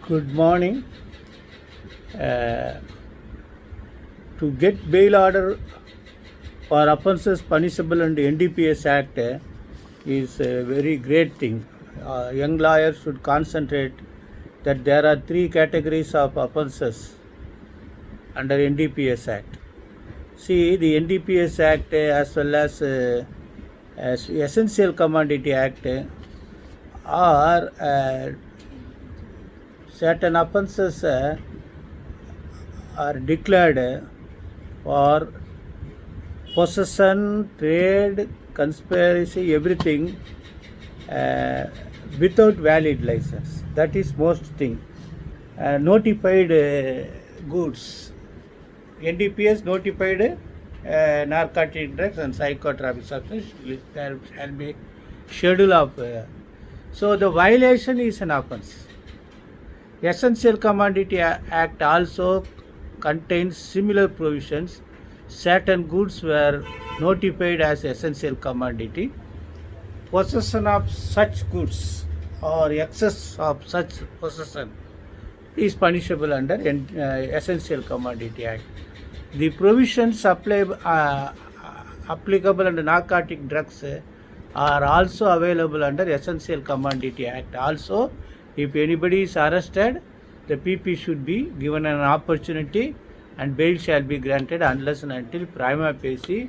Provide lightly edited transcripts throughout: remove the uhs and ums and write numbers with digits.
Good morning. Uh, to get bail order for offences punishable under NDPS Act is a very great thing. Young lawyers should concentrate that there are three categories of offences under NDPS Act. See, the NDPS Act as well as Essential Commodity Act are certain offences are declared for possession, trade, conspiracy, everything without valid license. That is most thing. Notified goods. NDPS notified narcotic drugs and psychotropic substances. There shall be schedule of. So the violation is an offence. Essential Commodity Act also contains similar provisions. Certain goods were notified as essential commodity. Possession of such goods or excess of such possession is punishable under Essential Commodity Act. The provisions applicable under narcotic drugs are also available under Essential Commodity Act. Also, if anybody is arrested, the PP should be given an opportunity and bail shall be granted unless and until prima facie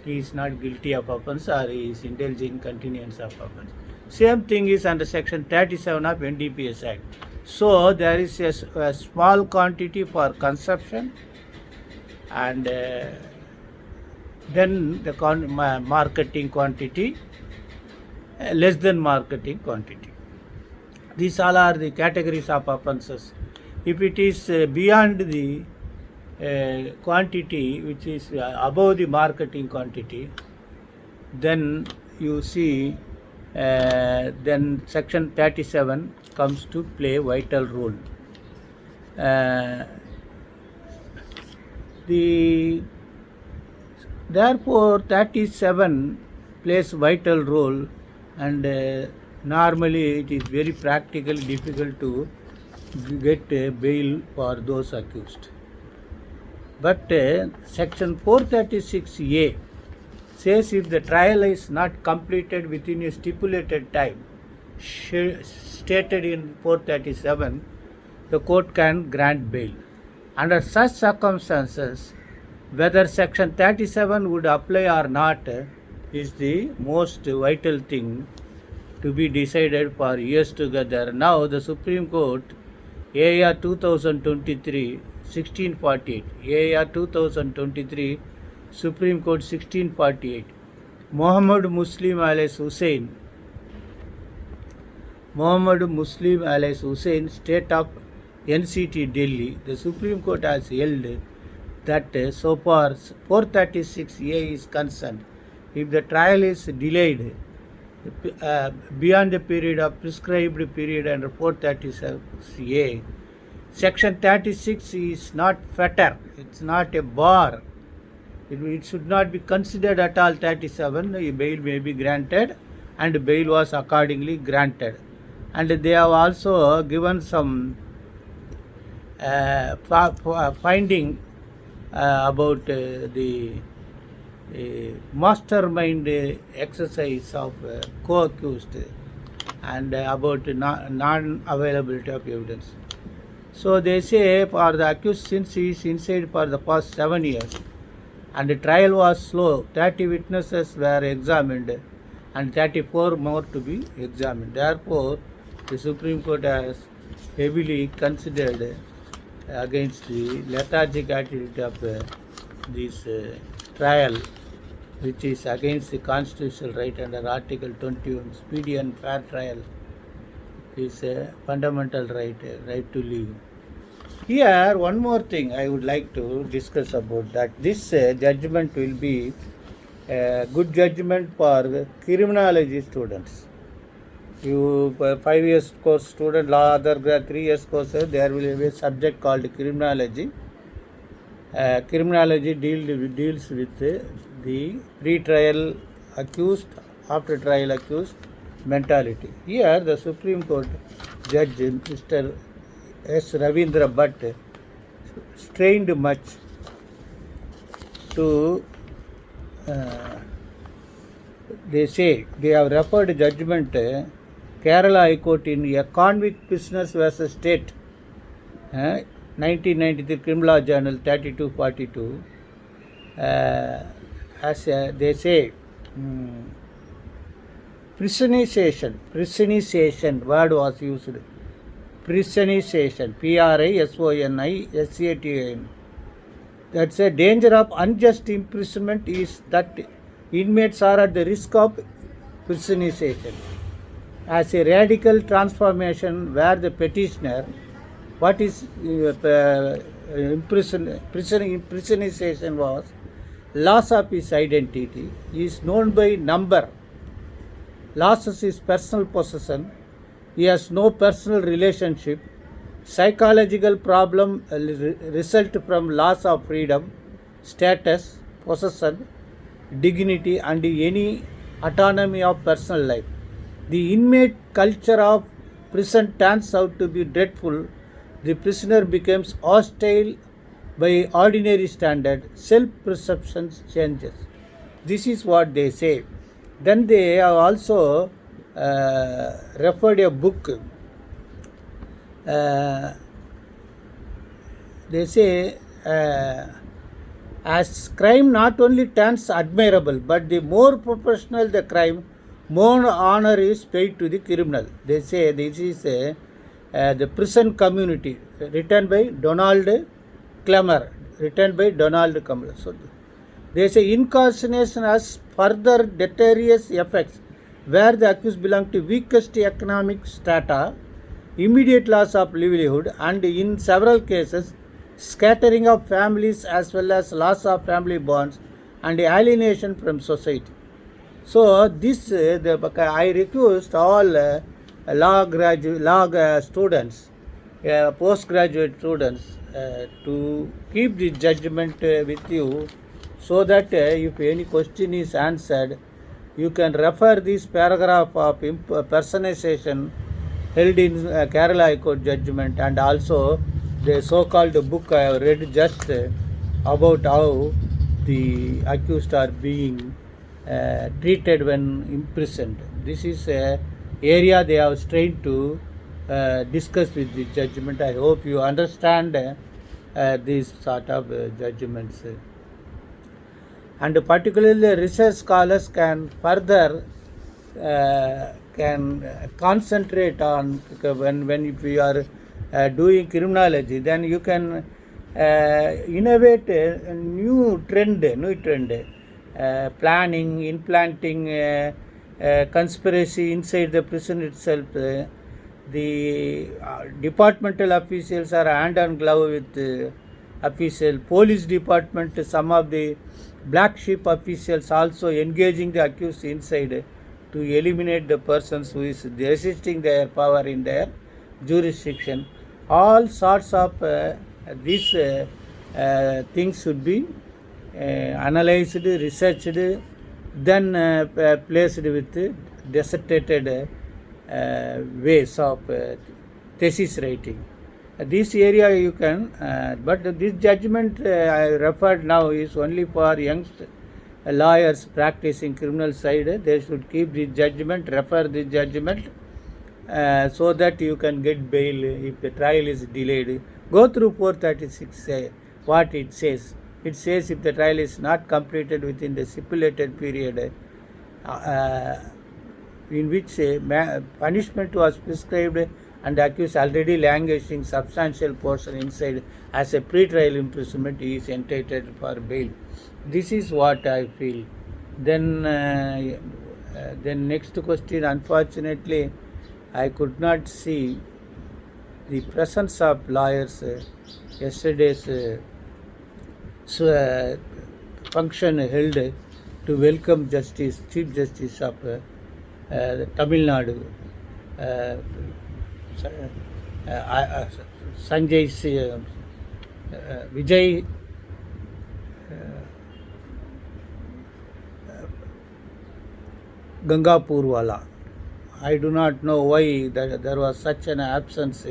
he is not guilty of offence or he is indulging continuance of offence. Same thing is under section 37 of NDPS Act. So there is a small quantity for consumption and then the marketing quantity, less than marketing quantity. These all are the categories of offences. If it is beyond the quantity which is above the marketing quantity, then you see then section 37 comes to play vital role. Therefore 37 plays vital role, and normally it is very practically difficult to get bail for those accused. But section 436A says if the trial is not completed within a stipulated time stated in 437, the court can grant bail. Under such circumstances, whether section 37 would apply or not is the most vital thing to be decided for years together. Now the Supreme Court, AR 2023 1648, AR 2023 Supreme Court 1648, Mohammed Muslim alias Hussain, State of NCT Delhi, the Supreme Court has held that so far 436A is concerned, if the trial is delayed beyond the period of prescribed period under 436A, section 36 is not fetter, it's not a bar. It should not be considered at all 37. A bail may be granted, and bail was accordingly granted. And they have also given some finding about the mastermind exercise of co-accused and about non-availability of evidence. So they say for the accused, since he is inside for the past 7 years and the trial was slow, 30 witnesses were examined and 34 more to be examined. Therefore, the Supreme Court has heavily considered against the lethargic attitude of this trial, which is against the constitutional right under Article 21. Speedy and fair trial is a fundamental right to live. Here, one more thing I would like to discuss about that. This judgment will be a good judgment for criminology students. You 5 years course student, law other 3 years course, there will be a subject called criminology. Criminology deals with the pre-trial accused, after trial accused mentality. Here the Supreme Court Judge Mr. S. Ravindra Bhatt strained much to, they say, they have referred judgment Kerala High Court in a convict prisoners versus state, 1993 Criminal Law Journal 3242, as they say, prisonization word was used. Prisonization, Prisonization. That's a danger of unjust imprisonment is that inmates are at the risk of prisonization. As a radical transformation where the petitioner, what is prisonization was loss of his identity, is known by number, losses his personal possession, he has no personal relationship, psychological problem result from loss of freedom, status, possession, dignity and any autonomy of personal life. The inmate culture of prison turns out to be dreadful. The prisoner becomes hostile by ordinary standard, self-perception changes. This is what they say. Then they have also referred a book. They say, as crime not only turns admirable, but the more professional the crime, more honor is paid to the criminal. They say this is the prison community, written by Donald Clemmer. So they say incarceration has further deleterious effects where the accused belong to weakest economic strata, immediate loss of livelihood, and in several cases scattering of families as well as loss of family bonds and alienation from society. So this I request all law students, postgraduate students, to keep the judgment with you, so that if any question is answered, you can refer this paragraph of personalization held in Kerala High Court judgment, and also the so-called book I have read just about how the accused are being treated when imprisoned. This is a area they have strained to discuss with the judgment. I hope you understand these sort of judgments. And particularly research scholars can further can concentrate on when if you are doing criminology, then you can innovate a new trend, planning, implanting conspiracy inside the prison itself. The departmental officials are hand and glove with official police department. Some of the black sheep officials also engaging the accused inside to eliminate the persons who is resisting their power in their jurisdiction. All sorts of these things should be analyzed, researched, then placed with dissertated ways of thesis writing. This area you can, but this judgment I referred now is only for young lawyers practicing criminal side. They should keep the judgment, refer the judgment, so that you can get bail if the trial is delayed. Go through 436, what it says. It says if the trial is not completed within the stipulated period in which punishment was prescribed and the accused already languishing substantial portion inside as a pre-trial imprisonment, he is entitled for bail. This is what I feel. Then next question, unfortunately I could not see the presence of lawyers. Yesterday's function held to welcome Chief Justice of Tamil Nadu, Sanjay Vijay Gangapurwala. I do not know why there was such an absence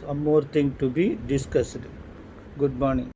some more thing to be discussed. Good morning.